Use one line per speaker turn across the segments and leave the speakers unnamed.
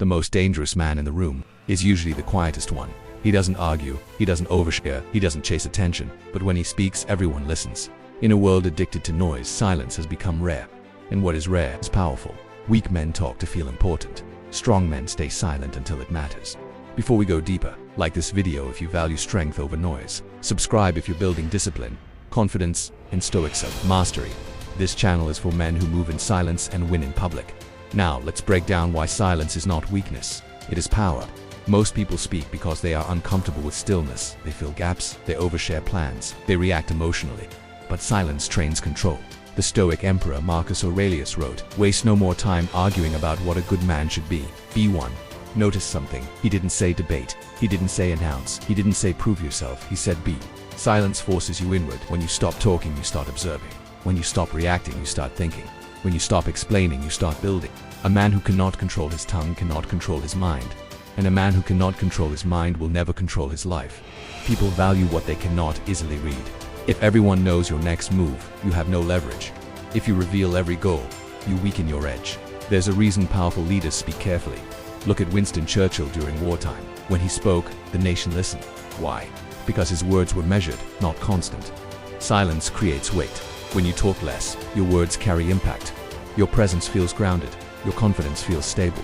The most dangerous man in the room is usually the quietest one. He doesn't argue, he doesn't overshare, he doesn't chase attention, but when he speaks, everyone listens. In a world addicted to noise, silence has become rare. And what is rare is powerful. Weak men talk to feel important. Strong men stay silent until it matters. Before we go deeper, like this video if you value strength over noise. Subscribe if you're building discipline, confidence, and Stoicism mastery. This channel is for men who move in silence and win in public. Now, let's break down why silence is not weakness. It is power. Most people speak because they are uncomfortable with stillness. They fill gaps, they overshare plans, they react emotionally. But silence trains control. The Stoic emperor Marcus Aurelius wrote, "Waste no more time arguing about what a good man should be. Be one." Notice something. He didn't say debate. He didn't say announce. He didn't say prove yourself. He said be. Silence forces you inward. When you stop talking, you start observing. When you stop reacting, you start thinking. When you stop explaining, you start building. A man who cannot control his tongue cannot control his mind. And a man who cannot control his mind will never control his life. People value what they cannot easily read. If everyone knows your next move, you have no leverage. If you reveal every goal, you weaken your edge. There's a reason powerful leaders speak carefully. Look at Winston Churchill during wartime. When he spoke, the nation listened. Why? Because his words were measured, not constant. Silence creates weight. When you talk less, your words carry impact. Your presence feels grounded. Your confidence feels stable.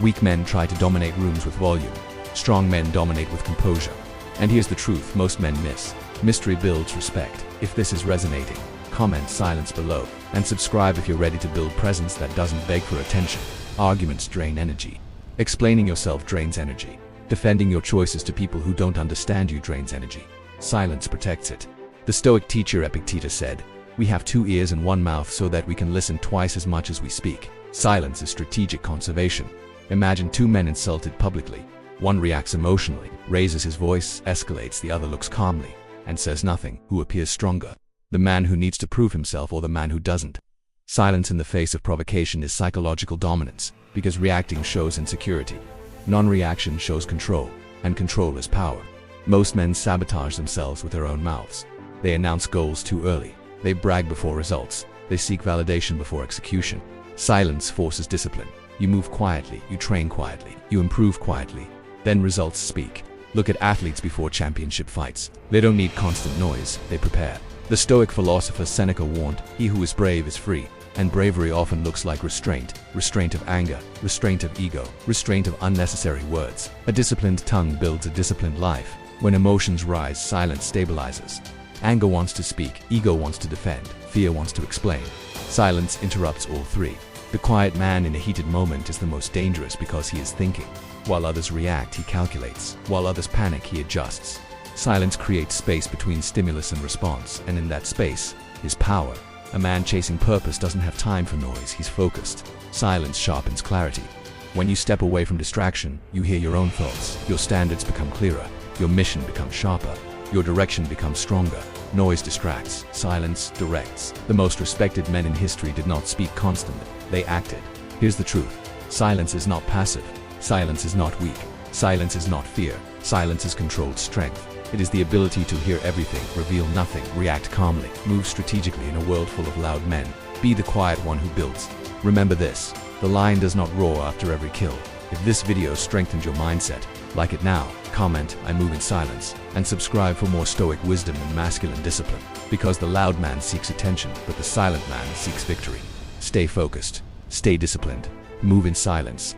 Weak men try to dominate rooms with volume. Strong men dominate with composure. And here's the truth most men miss. Mystery builds respect. If this is resonating, comment silence below. And subscribe if you're ready to build presence that doesn't beg for attention. Arguments drain energy. Explaining yourself drains energy. Defending your choices to people who don't understand you drains energy. Silence protects it. The Stoic teacher Epictetus said, "We have 2 ears and 1 mouth so that we can listen twice as much as we speak." Silence is strategic conservation. Imagine 2 men insulted publicly. One reacts emotionally, raises his voice, escalates, the other looks calmly, and says nothing. Who appears stronger? The man who needs to prove himself or the man who doesn't? Silence in the face of provocation is psychological dominance, because reacting shows insecurity. Non-reaction shows control, and control is power. Most men sabotage themselves with their own mouths. They announce goals too early. They brag before results. They seek validation before execution. Silence forces discipline. You move quietly, you train quietly, you improve quietly. Then results speak. Look at athletes before championship fights. They don't need constant noise, they prepare. The Stoic philosopher Seneca warned, "He who is brave is free." And bravery often looks like restraint. Restraint of anger, restraint of ego, restraint of unnecessary words. A disciplined tongue builds a disciplined life. When emotions rise, silence stabilizes. Anger wants to speak, ego wants to defend, fear wants to explain. Silence interrupts all three. The quiet man in a heated moment is the most dangerous because he is thinking. While others react, he calculates. While others panic, he adjusts. Silence creates space between stimulus and response, and in that space is power. A man chasing purpose doesn't have time for noise, he's focused. Silence sharpens clarity. When you step away from distraction, you hear your own thoughts. Your standards become clearer. Your mission becomes sharper. Your direction becomes stronger. Noise distracts. Silence directs. The most respected men in history did not speak constantly. They acted. Here's the truth. Silence is not passive. Silence is not weak. Silence is not fear. Silence is controlled strength. It is the ability to hear everything, reveal nothing, react calmly, move strategically in a world full of loud men. Be the quiet one who builds. Remember this, the lion does not roar after every kill. If this video strengthened your mindset, like it now, comment, "I move in silence," and subscribe for more Stoic wisdom and masculine discipline. Because the loud man seeks attention, but the silent man seeks victory. Stay focused, stay disciplined, move in silence.